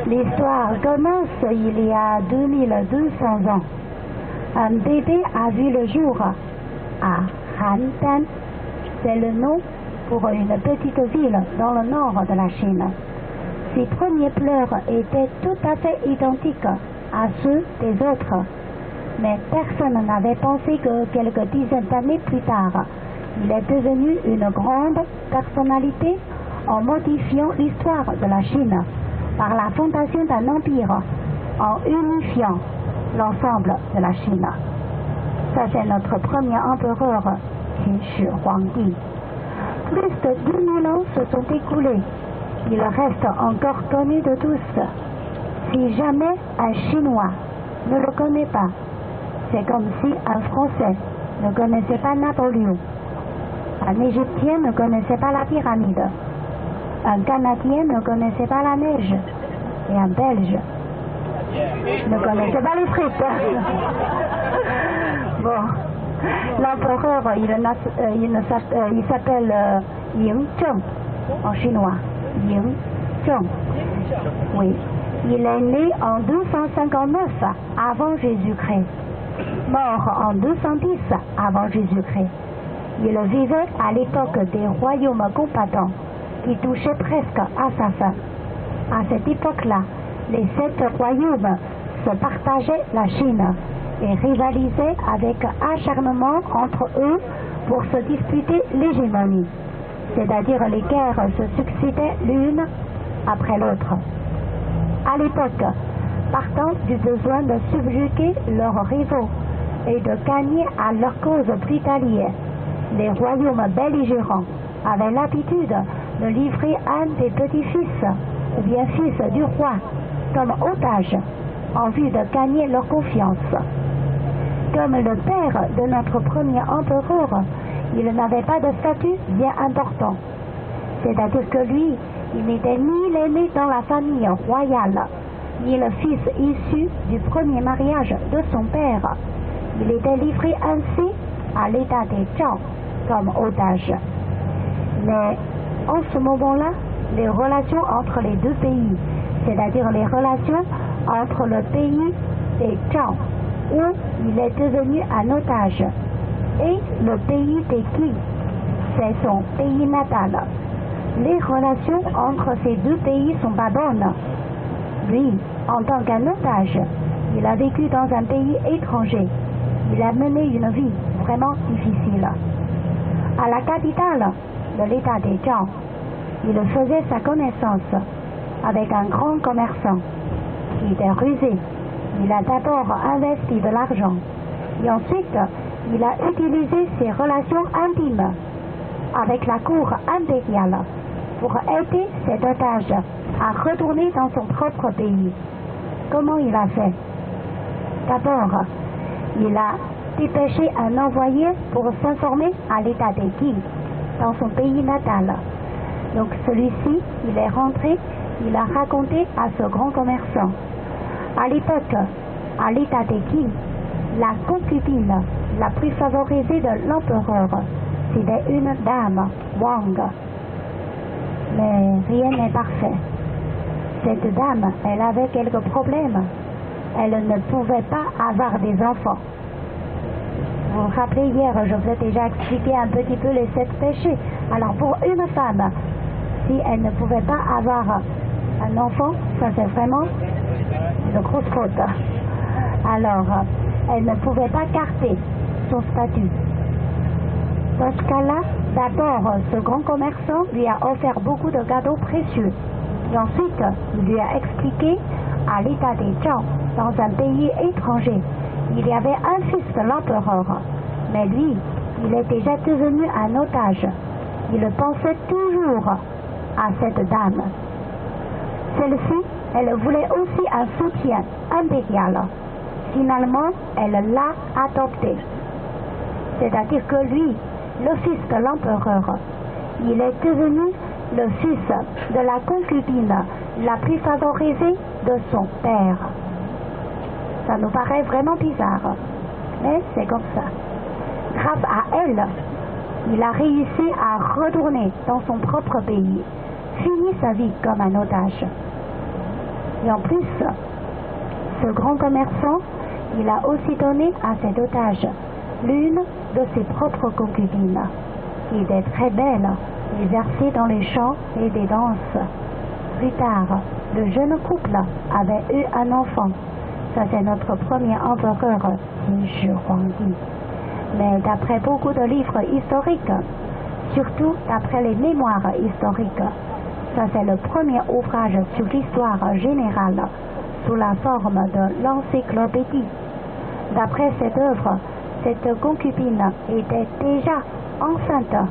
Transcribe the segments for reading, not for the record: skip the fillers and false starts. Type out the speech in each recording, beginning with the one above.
L'histoire commence il y a 2200 ans. Un bébé a vu le jour à Handan. C'est le nom pour une petite ville dans le nord de la Chine. Ses premiers pleurs étaient tout à fait identiques à ceux des autres. Mais personne n'avait pensé que quelques dizaines d'années plus tard, il est devenu une grande personnalité en modifiant l'histoire de la Chine par la fondation d'un empire, en unifiant l'ensemble de la Chine. Ça, c'est notre premier empereur, Qin Shi Huangdi. Plus de 2000 ans se sont écoulés. Il reste encore connu de tous. Si jamais un Chinois ne le connaît pas, c'est comme si un Français ne connaissait pas Napoléon, un Égyptien ne connaissait pas la pyramide, un Canadien ne connaissait pas la neige, et un Belge ne connaissait pas les frites. Bon, l'empereur, il s'appelle Ying Zheng en chinois. Ying Zheng. Oui. Il est né en 259 avant Jésus-Christ, mort en 210 avant Jésus-Christ. Il vivait à l'époque des royaumes combattants qui touchaient presque à sa fin. À cette époque-là, les 7 royaumes se partageaient la Chine et rivalisaient avec acharnement entre eux pour se disputer l'hégémonie, c'est-à-dire les guerres se succédaient l'une après l'autre. À l'époque, partant du besoin de subjuguer leurs rivaux et de gagner à leur cause brutalière, les royaumes belligérants avaient l'habitude de livrer un des petits-fils ou bien fils du roi comme otage en vue de gagner leur confiance. Comme le père de notre premier empereur, il n'avait pas de statut bien important. C'est-à-dire que lui, il n'était ni l'aîné dans la famille royale, ni le fils issu du premier mariage de son père. Il était livré ainsi à l'état des Zhao comme otage. Mais en ce moment-là, les relations entre les deux pays, c'est-à-dire les relations entre le pays des Zhao, où il est devenu un otage, et le pays des Qi, c'est son pays natal. Les relations entre ces deux pays sont pas bonnes. Lui, en tant qu'un otage, il a vécu dans un pays étranger. Il a mené une vie vraiment difficile. À la capitale de l'état des Zhao, il faisait sa connaissance avec un grand commerçant qui était rusé. Il a d'abord investi de l'argent et ensuite il a utilisé ses relations intimes avec la cour impériale pour aider cet otage à retourner dans son propre pays. Comment il a fait? D'abord, il a dépêché un envoyé pour s'informer à l'état des Qi dans son pays natal. Donc celui-ci, il est rentré, il a raconté à ce grand commerçant. À l'époque, à l'état des Qi, la concubine la plus favorisée de l'empereur, c'était une dame, Wang. Mais rien n'est parfait. Cette dame, elle avait quelques problèmes. Elle ne pouvait pas avoir des enfants. Vous vous rappelez, hier, je vous ai déjà expliqué un petit peu les 7 péchés. Alors pour une femme, si elle ne pouvait pas avoir un enfant, ça c'est vraiment une grosse faute. Alors, elle ne pouvait pas garder son statut. Dans ce cas-là, d'abord, ce grand commerçant lui a offert beaucoup de cadeaux précieux. Et ensuite, il lui a expliqué à l'état des Zhao, dans un pays étranger, il y avait un fils de l'empereur. Mais lui, il est déjà devenu un otage. Il pensait toujours à cette dame. Celle-ci, elle voulait aussi un soutien impérial. Finalement, elle l'a adopté. C'est-à-dire que lui, le fils de l'empereur, il est devenu le fils de la concubine la plus favorisée de son père. Ça nous paraît vraiment bizarre, mais c'est comme ça. Grâce à elle, il a réussi à retourner dans son propre pays. finit sa vie comme un otage. Et en plus, ce grand commerçant, il a aussi donné à cet otage l'une de ses propres concubines, qui était très belle et versée dans les chants et des danses. Plus tard, le jeune couple avait eu un enfant. Ça, c'est notre premier empereur, Qin Shi Huangdi. Mais d'après beaucoup de livres historiques, surtout d'après les mémoires historiques, ça, c'est le premier ouvrage sur l'histoire générale sous la forme de l'encyclopédie. D'après cette œuvre, cette concubine était déjà enceinte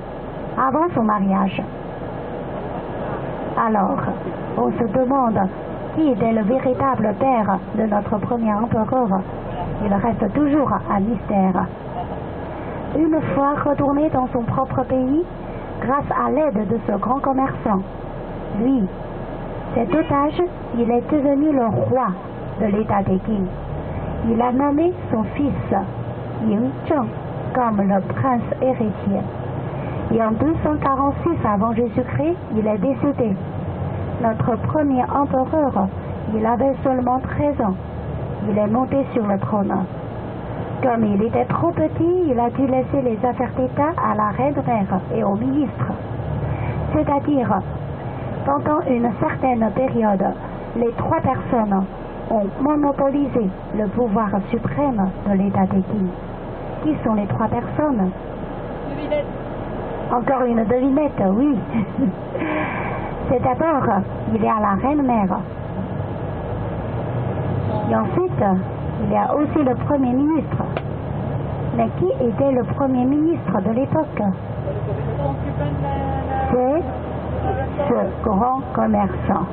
avant son mariage. Alors, on se demande qui était le véritable père de notre premier empereur. Il reste toujours un mystère. Une fois retourné dans son propre pays, grâce à l'aide de ce grand commerçant, lui, cet otage, il est devenu le roi de l'état des Qing. Il a nommé son fils Ying Zheng comme le prince héritier. Et en 246 avant Jésus-Christ, il est décédé. Notre premier empereur, il avait seulement 13 ans. Il est monté sur le trône. Comme il était trop petit, il a dû laisser les affaires d'État à la reine-mère et aux ministres. C'est-à-dire, pendant une certaine période, les trois personnes ont monopolisé le pouvoir suprême de l'État des Qing. Qui sont les trois personnes? Devinette. Encore une devinette, oui. C'est d'abord, il y a la reine-mère. Et ensuite, il y a aussi le Premier ministre. Mais qui était le Premier ministre de l'époque? C'est ce grand commerçant.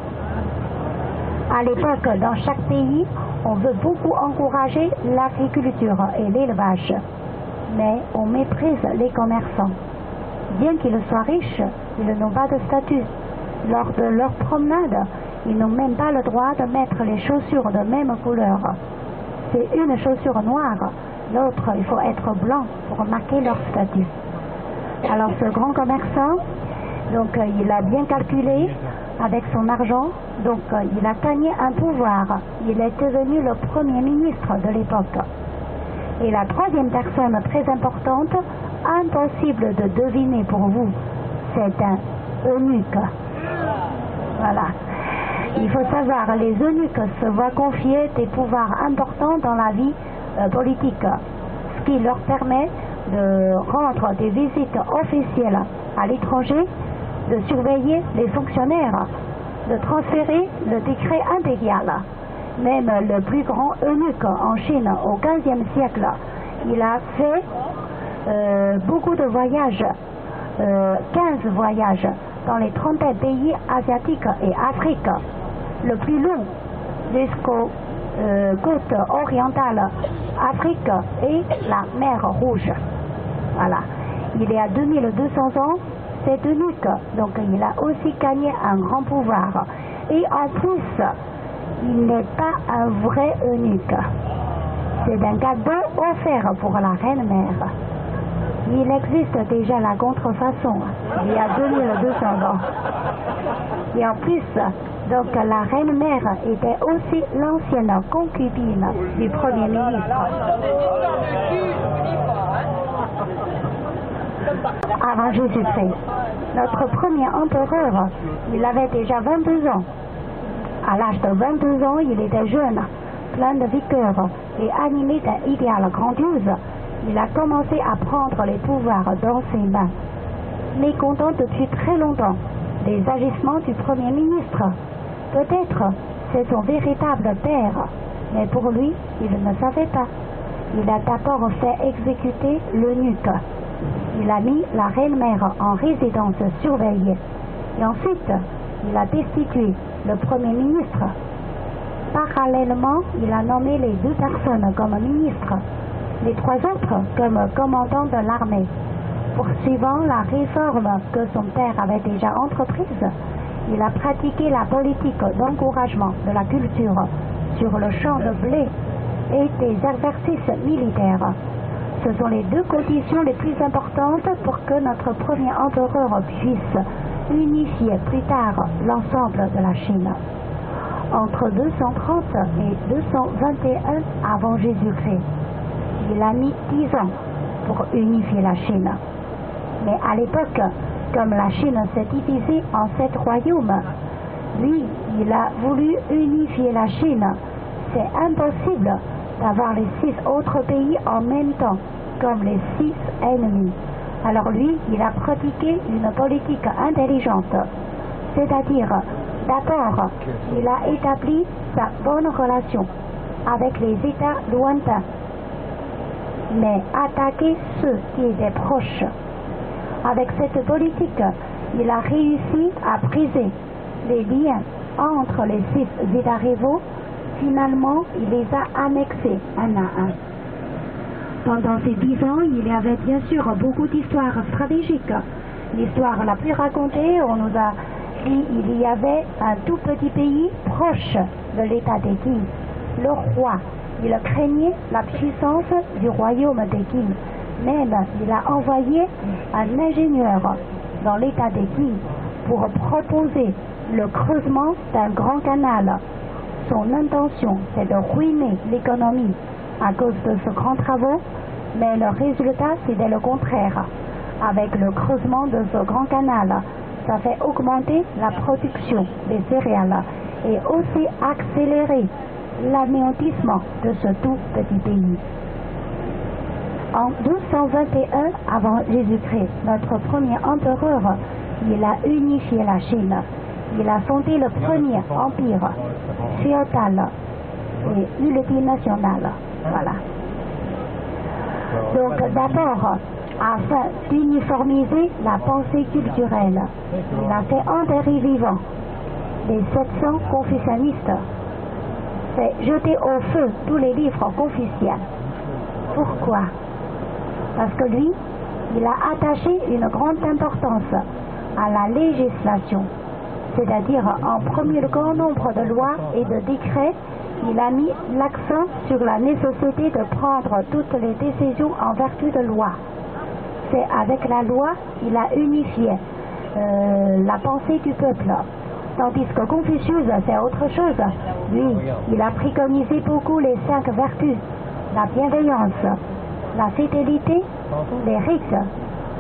À l'époque, dans chaque pays, on veut beaucoup encourager l'agriculture et l'élevage. Mais on méprise les commerçants. Bien qu'ils soient riches, ils n'ont pas de statut. Lors de leur promenade, ils n'ont même pas le droit de mettre les chaussures de même couleur. C'est une chaussure noire, l'autre, il faut être blanc pour marquer leur statut. Alors ce grand commerçant, donc il a bien calculé avec son argent, donc il a gagné un pouvoir. Il est devenu le premier ministre de l'époque. Et la troisième personne très importante, impossible de deviner pour vous, c'est un eunuque. Voilà. Il faut savoir, les eunuques se voient confier des pouvoirs importants dans la vie politique, ce qui leur permet de rendre des visites officielles à l'étranger, de surveiller les fonctionnaires, de transférer le décret impérial. Même le plus grand eunuque en Chine au XVe siècle, il a fait beaucoup de voyages, 15 voyages dans les 30 pays asiatiques et Afrique. Le plus long jusqu'aux côtes orientales, Afrique et la mer Rouge. Voilà. Il y a 2200 ans, cet eunuque, donc il a aussi gagné un grand pouvoir. Et en plus, il n'est pas un vrai eunuque. C'est un cadeau offert pour la reine-mère. Il existe déjà la contrefaçon, il y a 2200 ans. Et en plus, donc la reine-mère était aussi l'ancienne concubine du Premier ministre. Avant Jésus-Christ, notre premier empereur, il avait déjà 22 ans. À l'âge de 22 ans, il était jeune, plein de vigueur et animé d'un idéal grandiose. Il a commencé à prendre les pouvoirs dans ses mains. Mécontent depuis très longtemps des agissements du Premier ministre. Peut-être c'est son véritable père, mais pour lui, il ne savait pas. Il a d'abord fait exécuter l'eunuque. Il a mis la reine-mère en résidence surveillée. Et ensuite, il a destitué le Premier ministre. Parallèlement, il a nommé les deux personnes comme ministres, les trois autres comme commandants de l'armée. Poursuivant la réforme que son père avait déjà entreprise, il a pratiqué la politique d'encouragement de la culture sur le champ de blé et des exercices militaires. Ce sont les deux conditions les plus importantes pour que notre premier empereur puisse unifié plus tard l'ensemble de la Chine. Entre 230 et 221 avant Jésus-Christ, il a mis 10 ans pour unifier la Chine. Mais à l'époque, comme la Chine s'est divisée en 7 royaumes, lui, il a voulu unifier la Chine. C'est impossible d'avoir les 6 autres pays en même temps, comme les 6 ennemis. Alors lui, il a pratiqué une politique intelligente, c'est-à-dire, d'abord, il a établi sa bonne relation avec les États lointains, mais attaqué ceux qui étaient proches. Avec cette politique, il a réussi à briser les liens entre les 6 États rivaux. Finalement, il les a annexés un à un. Pendant ces 10 ans, il y avait bien sûr beaucoup d'histoires stratégiques. L'histoire la plus racontée, on nous a dit qu'il y avait un tout petit pays proche de l'état des Qing, le roi. Il craignait la puissance du royaume des Qing. Même, il a envoyé un ingénieur dans l'état des Qing pour proposer le creusement d'un grand canal. Son intention, c'est de ruiner l'économie à cause de ce grand travaux, mais le résultat, c'était le contraire. Avec le creusement de ce grand canal, ça fait augmenter la production des céréales et aussi accélérer l'anéantissement de ce tout petit pays. En 1221 avant Jésus-Christ, notre premier empereur, il a unifié la Chine. Il a fondé le premier empire féodal et multinational. Voilà. Donc d'abord, afin d'uniformiser la pensée culturelle, il a fait enterrer vivant les 700 confucianistes, fait jeter au feu tous les livres confuciens. Pourquoi? Parce que lui, il a attaché une grande importance à la législation, c'est-à-dire en premier le grand nombre de lois et de décrets. Il a mis l'accent sur la nécessité de prendre toutes les décisions en vertu de loi. C'est avec la loi qu'il a unifié la pensée du peuple. Tandis que Confucius, c'est autre chose. Lui, il a préconisé beaucoup les 5 vertus: la bienveillance, la fidélité, les rites,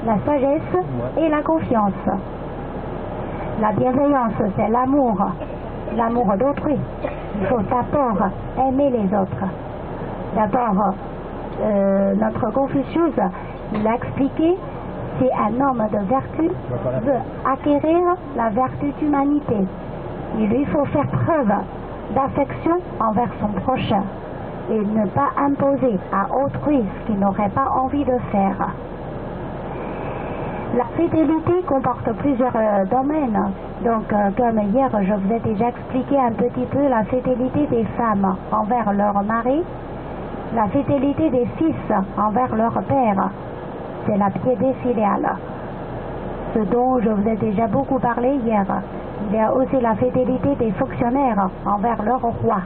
la sagesse et la confiance. La bienveillance, c'est l'amour d'autrui. Il faut d'abord aimer les autres. D'abord, notre Confucius, il a expliqué, si un homme de vertu veut acquérir la vertu d'humanité, il lui faut faire preuve d'affection envers son prochain et ne pas imposer à autrui ce qu'il n'aurait pas envie de faire. La fidélité comporte plusieurs domaines. Donc, comme hier, je vous ai déjà expliqué un petit peu la fidélité des femmes envers leur mari, la fidélité des fils envers leur père, c'est la piété filiale. Ce dont je vous ai déjà beaucoup parlé hier. Il y a aussi la fidélité des fonctionnaires envers leur roi.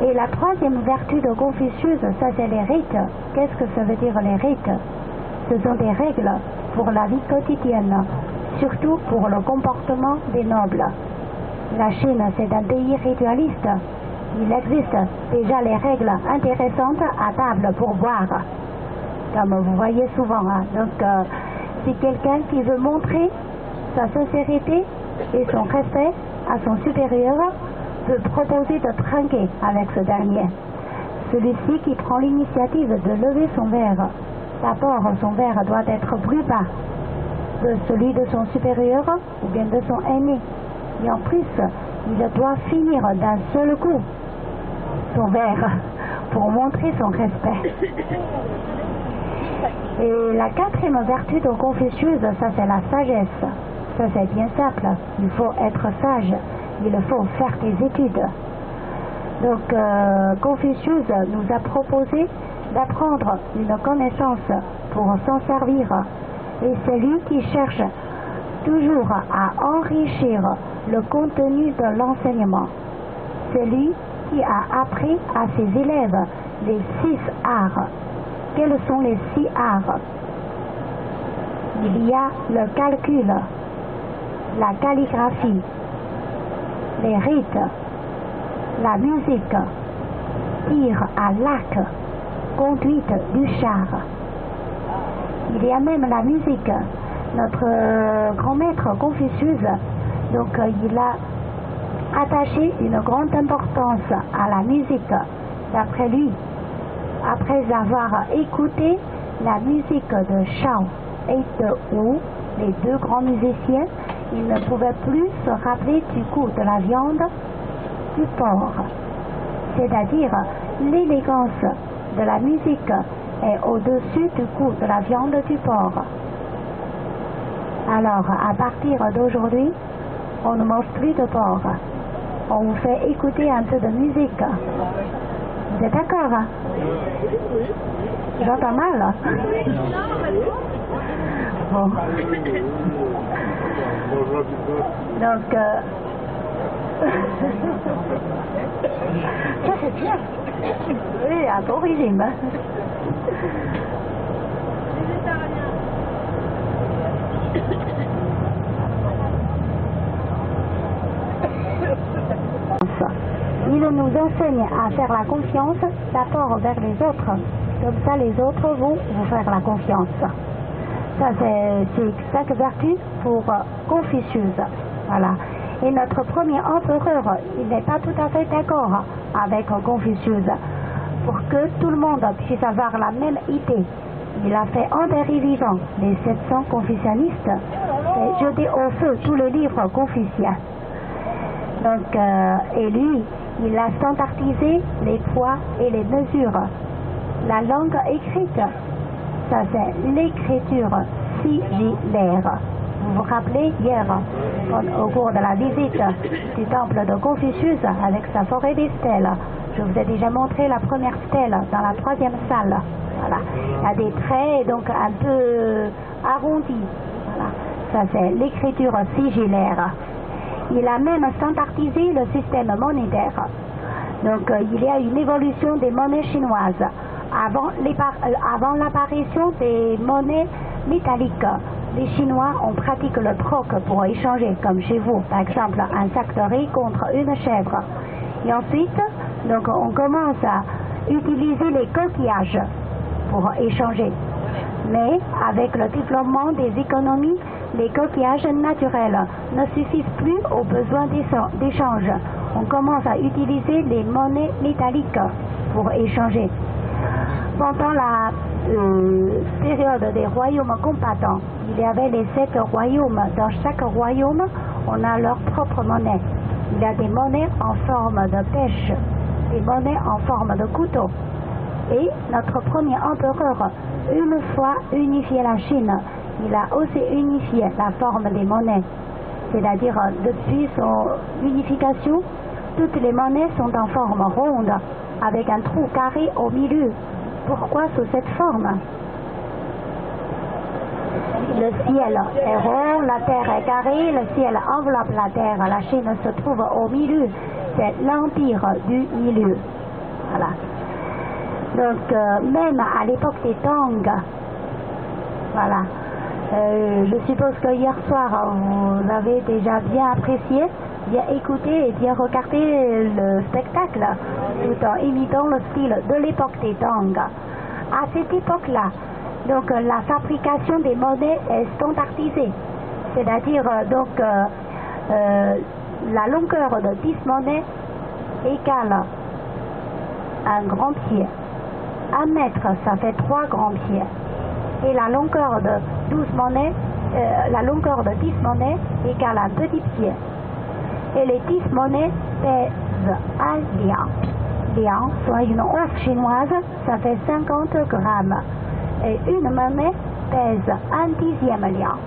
Et la troisième vertu de Confucius, ça c'est les rites. Qu'est-ce que ça veut dire les rites? Ce sont des règles pour la vie quotidienne, surtout pour le comportement des nobles. La Chine, c'est un pays ritualiste. Il existe déjà les règles intéressantes à table pour boire, comme vous voyez souvent. Hein. Donc, si quelqu'un qui veut montrer sa sincérité et son respect à son supérieur peut proposer de trinquer avec ce dernier. Celui-ci qui prend l'initiative de lever son verre, d'abord son verre doit être plus bas de celui de son supérieur ou bien de son aîné. Et en plus, il doit finir d'un seul coup son verre pour montrer son respect. Et la quatrième vertu de Confucius, ça c'est la sagesse. Ça c'est bien simple, il faut être sage, il faut faire des études. Donc Confucius nous a proposé d'apprendre une connaissance pour s'en servir. Et c'est lui qui cherche toujours à enrichir le contenu de l'enseignement. C'est lui qui a appris à ses élèves les 6 arts. Quels sont les 6 arts? Il y a le calcul, la calligraphie, les rites, la musique, tir à l'arc, conduite du char. Il y a même la musique. Notre grand maître Confucius, donc il a attaché une grande importance à la musique. D'après lui, après avoir écouté la musique de Shao et de Wu, les deux grands musiciens, il ne pouvait plus se rappeler du goût de la viande du porc. C'est-à-dire, l'élégance de la musique est au-dessus du goût de la viande du porc. Alors, à partir d'aujourd'hui, on ne mange plus de porc. On vous fait écouter un peu de musique. Vous êtes d'accord, hein? J'entends mal, hein? Bon. Donc, ça c'est bien. Oui, un bon régime. Il nous enseigne à faire la confiance d'abord vers les autres. Comme ça, les autres vont vous faire la confiance. Ça, c'est 5 vertus pour Confucius. Voilà. Et notre premier empereur, il n'est pas tout à fait d'accord avec Confucius. Pour que tout le monde puisse avoir la même idée, il a fait enterrer vivant les 700 confucianistes et jeter au feu tous les livres confuciens. Donc, et lui, il a standardisé les poids et les mesures. La langue écrite, ça c'est l'écriture sigillaire. Vous vous rappelez hier, au cours de la visite du temple de Confucius avec sa forêt des stèles, je vous ai déjà montré la première stèle dans la 3e salle. Voilà. Il y a des traits donc un peu arrondis. Voilà. Ça c'est l'écriture sigillaire. Il a même standardisé le système monétaire. Donc il y a une évolution des monnaies chinoises. Avant l'apparition des monnaies métalliques, les Chinois ont pratiqué le troc pour échanger, comme chez vous, par exemple un sac de riz contre une chèvre. Et ensuite, donc, on commence à utiliser les coquillages pour échanger. Mais avec le développement des économies, les coquillages naturels ne suffisent plus aux besoins d'échange. On commence à utiliser les monnaies métalliques pour échanger. Pendant la période des royaumes combattants, il y avait les 7 royaumes. Dans chaque royaume, on a leur propre monnaie. Il y a des monnaies en forme de pêche, des monnaies en forme de couteau. Et notre premier empereur, une fois unifié la Chine, il a aussi unifié la forme des monnaies. C'est-à-dire, depuis son unification, toutes les monnaies sont en forme ronde, avec un trou carré au milieu. Pourquoi sous cette forme? Le ciel est rond, la terre est carrée, le ciel enveloppe la terre, la Chine se trouve au milieu. C'est l'empire du milieu. Voilà. Donc, même à l'époque des Tang, voilà. Je suppose que hier soir, vous avez déjà bien apprécié, bien écouté et bien regardé le spectacle, tout en imitant le style de l'époque des Tang. À cette époque-là, donc la fabrication des monnaies est standardisée, c'est-à-dire donc la longueur de 10 monnaies égale un grand pied. 1 mètre, ça fait 3 grands pieds. Et la longueur de 12 monnaies, la longueur de 10 monnaies égale un petit pied. Et les 10 monnaies pèsent 1 liang. Liang, soit une once chinoise, ça fait 50 grammes. Et une monnaie pèse 1/10 liang.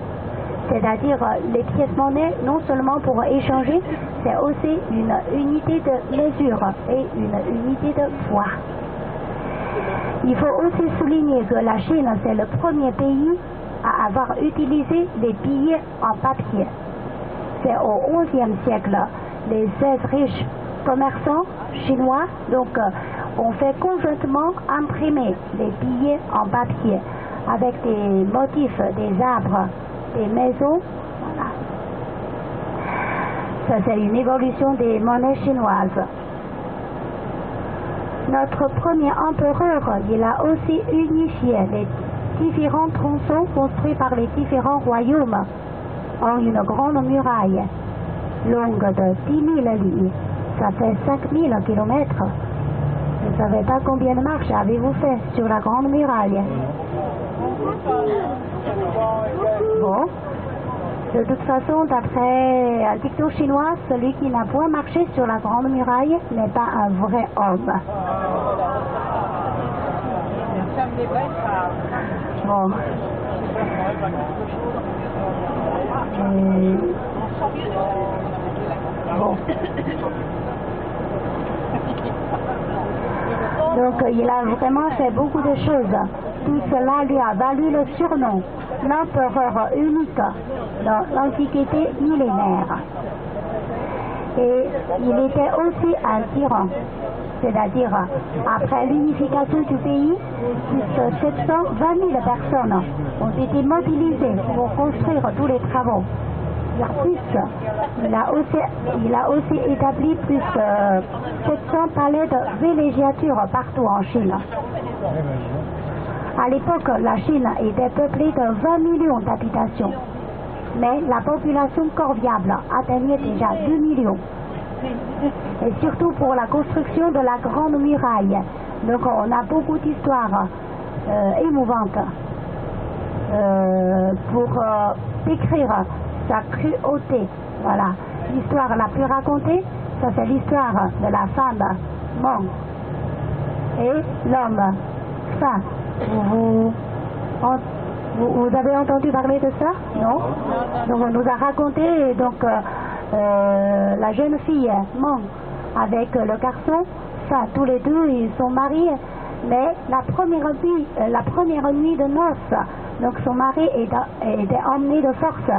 C'est-à-dire les pièces monnaies, non seulement pour échanger, c'est aussi une unité de mesure et une unité de poids. Il faut aussi souligner que la Chine, c'est le premier pays à avoir utilisé les billets en papier. C'est au XIe siècle, les 16 riches commerçants chinois ont fait conjointement imprimer les billets en papier avec des motifs, des arbres, des maisons. Voilà. Ça, c'est une évolution des monnaies chinoises. Notre premier empereur, il a aussi unifié les différents tronçons construits par les différents royaumes en une grande muraille, longue de 10 000 lignes. Ça fait 5 000 kilomètres. Vous ne savez pas combien de marches avez-vous fait sur la grande muraille? Bon. De toute façon, d'après un dicton chinois, celui qui n'a point marché sur la grande muraille n'est pas un vrai homme. Bon. Bon. Donc il a vraiment fait beaucoup de choses. Tout cela lui a valu le surnom l'empereur unique dans l'Antiquité millénaire. Et il était aussi un tyran, c'est-à-dire après l'unification du pays, plus de 720 000 personnes ont été mobilisées pour construire tous les travaux. En plus, il a aussi établi plus de 700 palais de villégiature partout en Chine. À l'époque, la Chine était peuplée de 20 millions d'habitations, mais la population corviable atteignait déjà 2 millions. Et surtout pour la construction de la Grande Muraille. Donc on a beaucoup d'histoires émouvantes pour décrire sa cruauté. Voilà. L'histoire la plus racontée, ça c'est l'histoire de la femme Meng et l'homme Fa. Vous avez entendu parler de ça? Non? Donc on nous a raconté la jeune fille Meng avec le garçon Fa. Tous les deux ils sont mariés, mais la première nuit de noces, donc son mari était emmené de force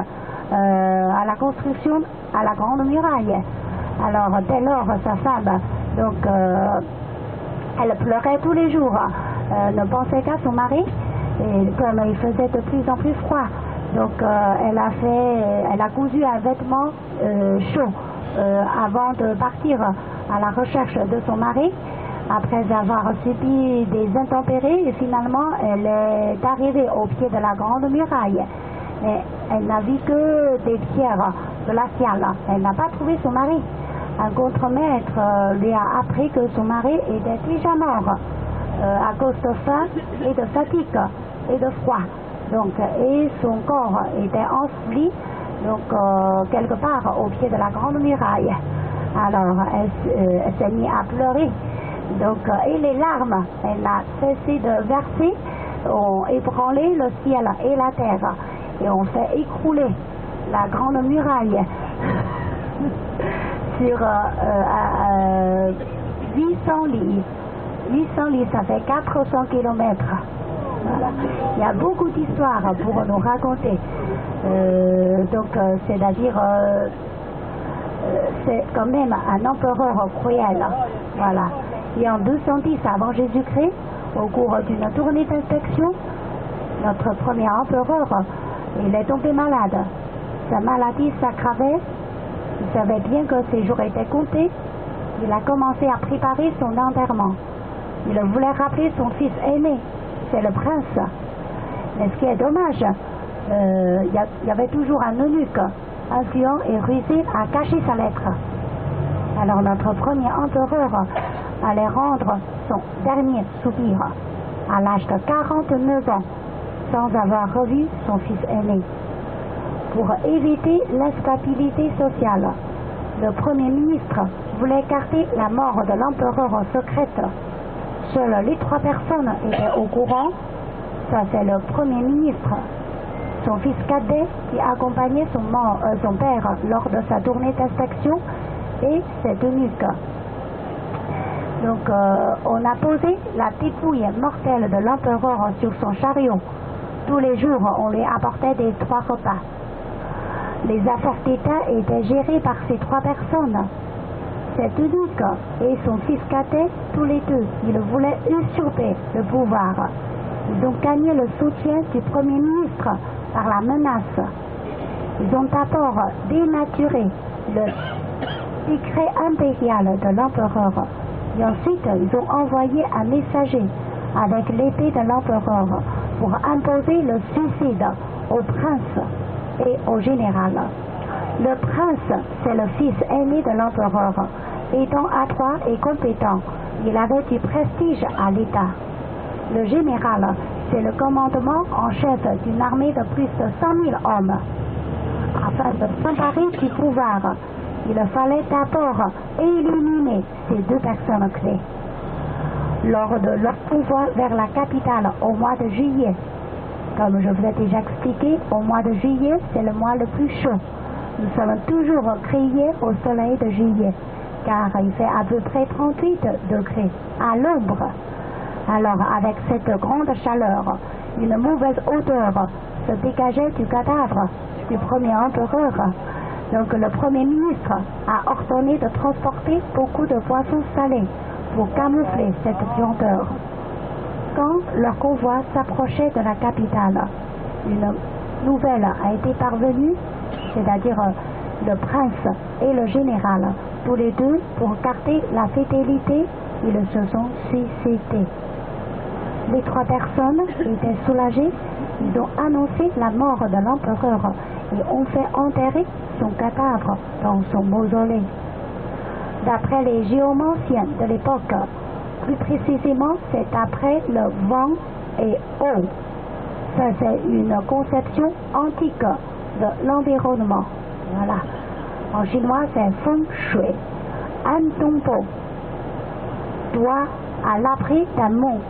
à la construction à la Grande Muraille. Alors dès lors sa femme elle pleurait tous les jours, ne pensait qu'à son mari, et comme il faisait de plus en plus froid, donc elle a cousu un vêtement chaud avant de partir à la recherche de son mari. Après avoir subi des intempéries, et finalement elle est arrivée au pied de la Grande Muraille. Mais elle n'a vu que des pierres glaciales. Elle n'a pas trouvé son mari. Un contremaître lui a appris que son mari était déjà mort à cause de faim et de fatigue et de froid. Donc, et son corps était enseveli quelque part au pied de la Grande Muraille. Alors elle s'est mise à pleurer. Donc, et les larmes, elle n'a cessé de verser, ont ébranlé le ciel et la terre. Et on fait écrouler la Grande Muraille sur 800 lits. 800 lits, ça fait 400 kilomètres. Voilà. Il y a beaucoup d'histoires pour nous raconter. C'est-à-dire, c'est quand même un empereur cruel. Voilà. Et en 210 avant Jésus-Christ, au cours d'une tournée d'inspection, notre premier empereur, il est tombé malade. Sa maladie s'aggravait. Il savait bien que ses jours étaient comptés. Il a commencé à préparer son enterrement. Il voulait rappeler son fils aîné, c'est le prince. Mais ce qui est dommage, il y avait toujours un eunuque influent et rusé à cacher sa lettre. Alors notre premier empereur allait rendre son dernier soupir à l'âge de 49 ans, sans avoir revu son fils aîné. Pour éviter l'instabilité sociale, le Premier ministre voulait garder la mort de l'empereur secrète. Seules les 3 personnes étaient au courant. Ça, c'est le Premier ministre, son fils cadet qui accompagnait son père lors de sa tournée d'inspection et cet eunuque. Donc, on a posé la dépouille mortelle de l'empereur sur son chariot. Tous les jours, on lui apportait des 3 repas. Les affaires d'État étaient gérées par ces 3 personnes. Cet eunuque et son fils cadet, tous les deux, ils voulaient usurper le pouvoir. Ils ont gagné le soutien du Premier ministre par la menace. Ils ont d'abord dénaturé le décret impérial de l'empereur. Et ensuite, ils ont envoyé un messager avec l'épée de l'empereur pour imposer le suicide au prince et au général. Le prince, c'est le fils aîné de l'empereur. Étant adroit et compétent, il avait du prestige à l'État. Le général, c'est le commandement en chef d'une armée de plus de 100 000 hommes. Afin de s'emparer du pouvoir, il fallait d'abord éliminer ces deux personnes clés. Lors de leur pouvoir vers la capitale au mois de juillet, comme je vous ai déjà expliqué, au mois de juillet, c'est le mois le plus chaud. Nous sommes toujours criés au soleil de juillet, car il fait à peu près 38 degrés à l'ombre. Alors, avec cette grande chaleur, une mauvaise odeur se dégageait du cadavre du premier empereur. Donc, le premier ministre a ordonné de transporter beaucoup de poissons salés pour camoufler cette puanteur. Quand leur convoi s'approchait de la capitale, une nouvelle a été parvenue, c'est-à-dire le prince et le général, tous les deux, pour garder la fidélité, ils se sont suicidés. Les trois personnes étaient soulagées, ils ont annoncé la mort de l'empereur et ont fait enterrer son cadavre dans son mausolée. D'après les géomanciens de l'époque, plus précisément, c'est après le vent et eau. Ça, c'est une conception antique de l'environnement. Voilà. En chinois, c'est feng shui. Un tombeau doit, à l'abri d'un mont,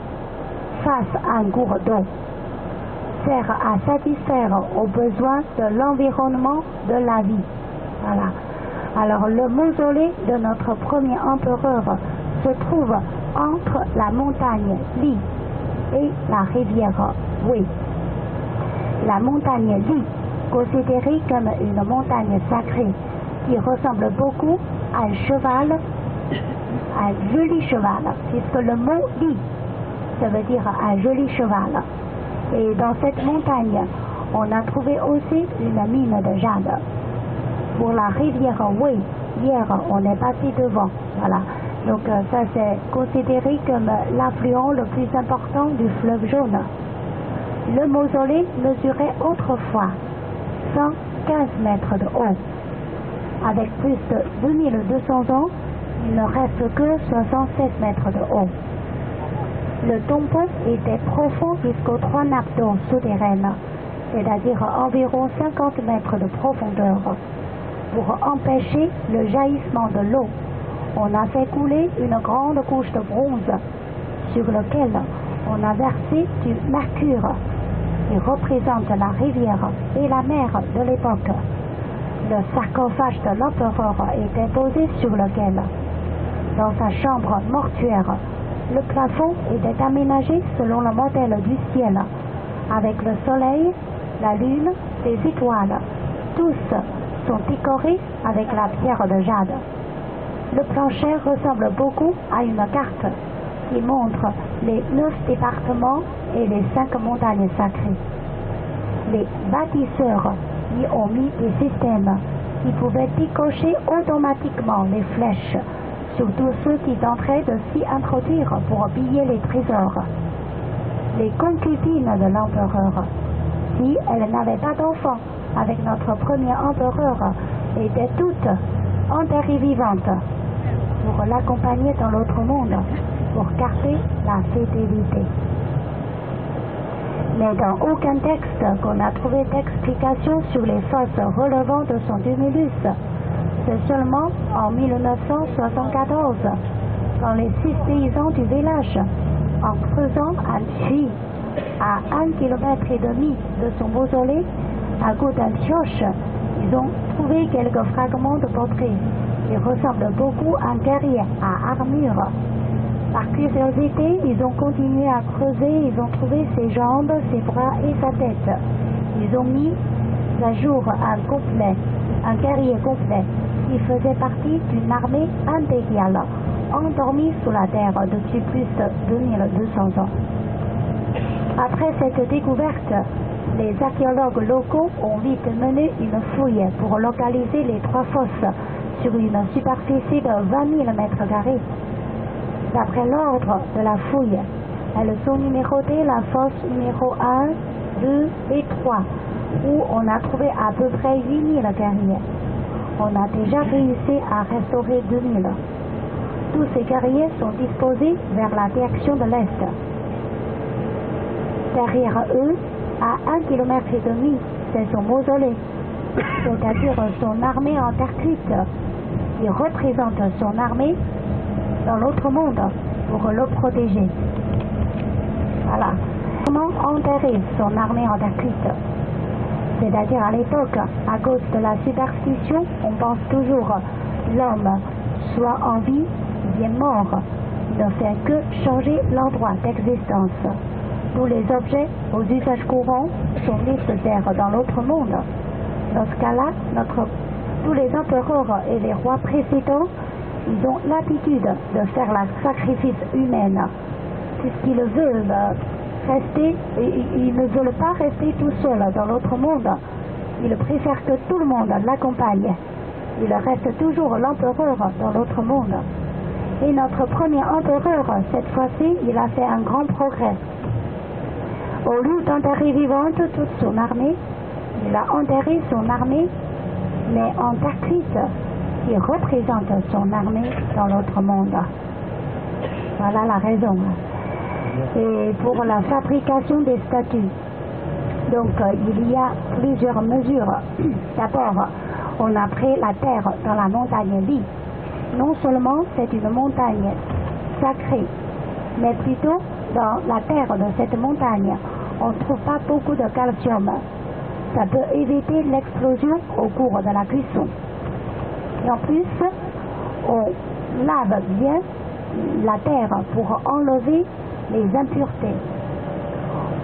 face à un cours d'eau, sert à satisfaire aux besoins de l'environnement de la vie. Voilà. Alors, le mausolée de notre premier empereur se trouve entre la montagne Li et la rivière Wei. La montagne Li, considérée comme une montagne sacrée, qui ressemble beaucoup à un cheval, un joli cheval, puisque le mot Li, ça veut dire un joli cheval. Et dans cette montagne, on a trouvé aussi une mine de jade. Pour la rivière Wei, hier on est passé devant, voilà. Donc ça c'est considéré comme l'affluent le plus important du fleuve jaune. Le mausolée mesurait autrefois 115 mètres de haut. Avec plus de 2200 ans, il ne reste que 67 mètres de haut. Le tombeau était profond jusqu'aux 3 nappes d'eau souterraines, c'est-à-dire environ 50 mètres de profondeur. Pour empêcher le jaillissement de l'eau, on a fait couler une grande couche de bronze sur laquelle on a versé du mercure qui représente la rivière et la mer de l'époque. Le sarcophage de l'empereur était posé sur lequel, dans sa chambre mortuaire, le plafond était aménagé selon le modèle du ciel, avec le soleil, la lune, les étoiles. Tous sont décorés avec la pierre de jade. Le plancher ressemble beaucoup à une carte qui montre les 9 départements et les 5 montagnes sacrées. Les bâtisseurs y ont mis des systèmes qui pouvaient décocher automatiquement les flèches sur tous ceux qui tenteraient de s'y introduire pour piller les trésors. Les concubines de l'empereur, si elles n'avaient pas d'enfants avec notre premier empereur, étaient toutes enterrées vivantes pour l'accompagner dans l'autre monde, pour garder la fidélité. Mais dans aucun texte qu'on a trouvé d'explication sur les fosses relevant de son tumulus. C'est seulement en 1974, quand les 6 paysans du village, en creusant un puits à 1,5 km de son mausolée, à coup d'un pioche, ils ont trouvé quelques fragments de portrait qui ressemblent beaucoup à un guerrier à armure. Par curiosité, ils ont continué à creuser, ils ont trouvé ses jambes, ses bras et sa tête. Ils ont mis à jour un guerrier complet, qui faisait partie d'une armée impériale, endormie sous la terre depuis plus de 2200 ans. Après cette découverte, les archéologues locaux ont vite mené une fouille pour localiser les 3 fosses sur une superficie de 20 000 mètres carrés. D'après l'ordre de la fouille, elles sont numérotées la fosse numéro 1, 2 et 3, où on a trouvé à peu près 8 000 guerriers. On a déjà réussi à restaurer 2 000. Tous ces guerriers sont disposés vers la direction de l'Est. Derrière eux, à 1,5 km, c'est son mausolée, c'est-à-dire son armée en terre cuite. Il représente son armée dans l'autre monde pour le protéger. Voilà. Comment enterrer son armée en terre cuite? C'est-à-dire à l'époque, à cause de la superstition, on pense toujours l'homme soit en vie, bien mort, ne fait que changer l'endroit d'existence. Tous les objets aux usages courants sont nécessaires dans l'autre monde. Dans ce cas-là, tous les empereurs et les rois précédents, ils ont l'habitude de faire le sacrifice humain, puisqu'ils veulent rester, ils ne veulent pas rester tout seuls dans l'autre monde. Ils préfèrent que tout le monde l'accompagne. Il reste toujours l'empereur dans l'autre monde. Et notre premier empereur, cette fois-ci, il a fait un grand progrès. Au lieu d'enterrer vivante toute son armée, il a enterré son armée, mais en terre cuite, qui représente son armée dans l'autre monde. Voilà la raison. Et pour la fabrication des statues, donc il y a plusieurs mesures. D'abord, on a pris la terre dans la montagne Li. Non seulement c'est une montagne sacrée, mais plutôt dans la terre de cette montagne, on ne trouve pas beaucoup de calcium. Ça peut éviter l'explosion au cours de la cuisson. Et en plus, on lave bien la terre pour enlever les impuretés.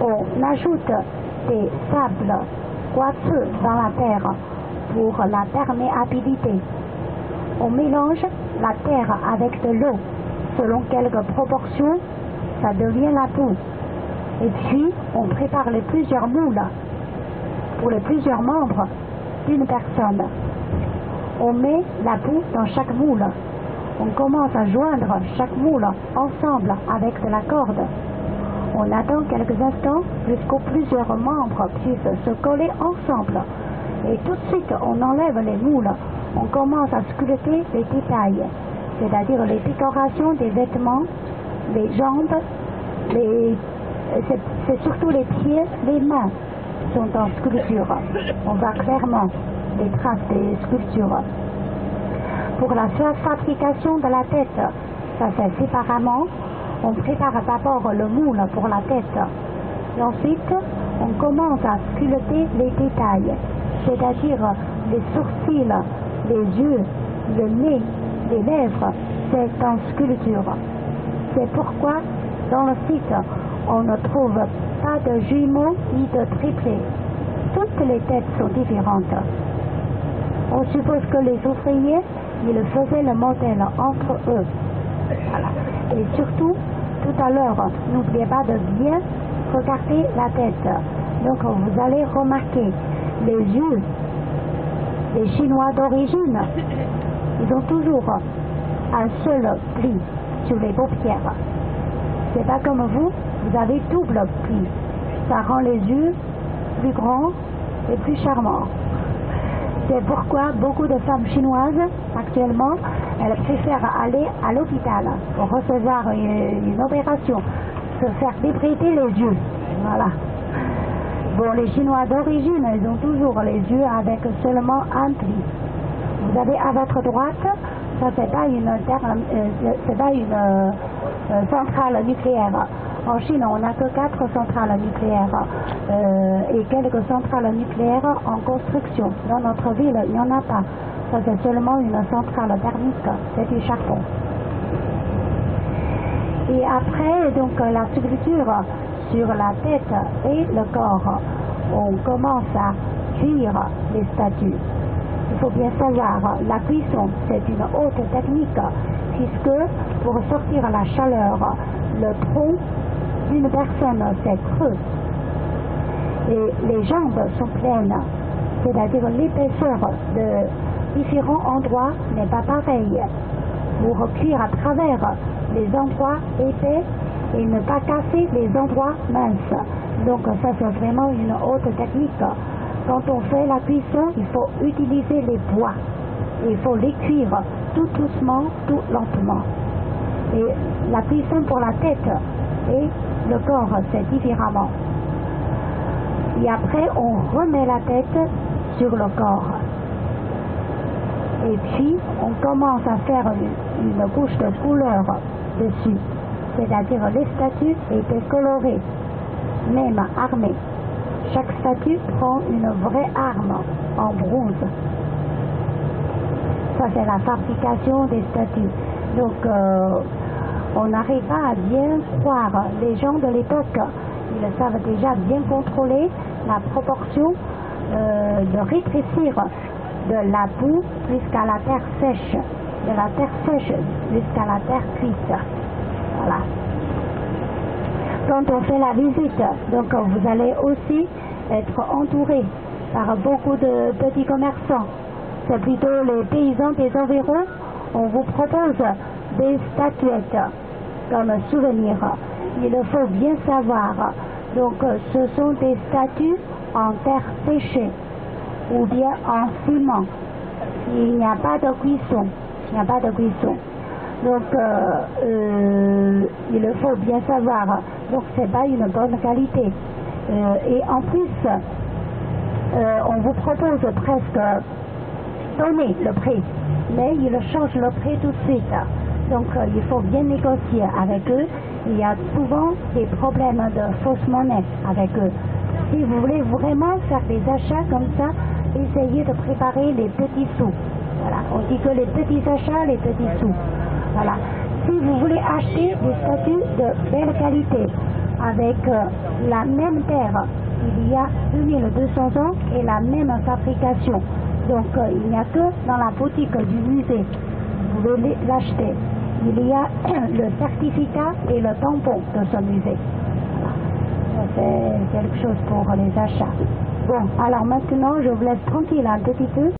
On ajoute des sables quartzeux dans la terre pour la perméabilité. On mélange la terre avec de l'eau. Selon quelques proportions, ça devient la boue. Et puis, on prépare les plusieurs moules pour les plusieurs membres d'une personne. On met la boue dans chaque moule. On commence à joindre chaque moule ensemble avec de la corde. On attend quelques instants jusqu'aux plusieurs membres puissent se coller ensemble. Et tout de suite, on enlève les moules. On commence à sculpter les détails, c'est-à-dire les décorations des vêtements, les jambes, c'est surtout les pieds, les mains sont en sculpture. On voit clairement les traces des sculptures. Pour la fabrication de la tête, ça se fait séparément. On prépare d'abord le moule pour la tête. Et ensuite, on commence à sculpter les détails, c'est-à-dire les sourcils, les yeux, le nez, les lèvres, c'est en sculpture. C'est pourquoi dans le site, on ne trouve pas de jumeaux ni de triplés. Toutes les têtes sont différentes. On suppose que les ouvriers, ils faisaient le modèle entre eux. Voilà. Et surtout, tout à l'heure, n'oubliez pas de bien regarder la tête. Donc vous allez remarquer les yeux des Chinois d'origine. Ils ont toujours un seul pli sur les paupières. C'est pas comme vous, vous avez double pli. Ça rend les yeux plus grands et plus charmants. C'est pourquoi beaucoup de femmes chinoises, actuellement, elles préfèrent aller à l'hôpital pour recevoir une opération, se faire débrider les yeux. Voilà. Bon, les Chinois d'origine, ils ont toujours les yeux avec seulement un pli. Vous avez à votre droite, ça c'est pas une centrale nucléaire. En Chine, on n'a que 4 centrales nucléaires et quelques centrales nucléaires en construction. Dans notre ville, il n'y en a pas. Ça, c'est seulement une centrale thermique, c'est du charbon. Et après, donc, la sculpture sur la tête et le corps, on commence à cuire les statues. Il faut bien savoir, la cuisson, c'est une haute technique, puisque pour sortir la chaleur, le tronc d'une personne, c'est creux. Et les jambes sont pleines, c'est-à-dire l'épaisseur différents endroits n'est pas pareil. Pour cuire à travers les endroits épais et ne pas casser les endroits minces. Donc ça c'est vraiment une haute technique. Quand on fait la cuisson, il faut utiliser les pois. Il faut les cuire tout doucement, tout lentement. Et la cuisson pour la tête et le corps, c'est différemment. Et après, on remet la tête sur le corps. Et puis, on commence à faire une couche de couleur dessus. C'est-à-dire, les statues étaient colorées, même armées. Chaque statue prend une vraie arme en bronze. Ça, c'est la fabrication des statues. Donc, on n'arrive pas à bien croire. Les gens de l'époque, ils savent déjà bien contrôler la proportion de rétrécir de la boue jusqu'à la terre sèche, de la terre sèche jusqu'à la terre cuite. Voilà. Quand on fait la visite, donc vous allez aussi être entouré par beaucoup de petits commerçants. C'est plutôt les paysans des environs. On vous propose des statuettes comme souvenir. Il faut bien savoir. Donc ce sont des statues en terre séchée ou bien en ciment. Il n'y a pas de cuisson. Il n'y a pas de cuisson. Donc il faut bien savoir. Donc c'est pas une bonne qualité. Et en plus, on vous propose presque donner le prix, mais ils changent le prix tout de suite. Donc il faut bien négocier avec eux. Il y a souvent des problèmes de fausse monnaie avec eux. Si vous voulez vraiment faire des achats comme ça, essayez de préparer les petits sous. Voilà. On dit que les petits achats, les petits sous. Voilà. Si vous voulez acheter des statues de belle qualité, avec la même terre, il y a 2200 ans et la même fabrication. Donc il n'y a que dans la boutique du musée, vous pouvez l'acheter. Il y a le certificat et le tampon de ce musée. Voilà. C'est quelque chose pour les achats. Bon, alors maintenant je vous laisse tranquille un petit peu.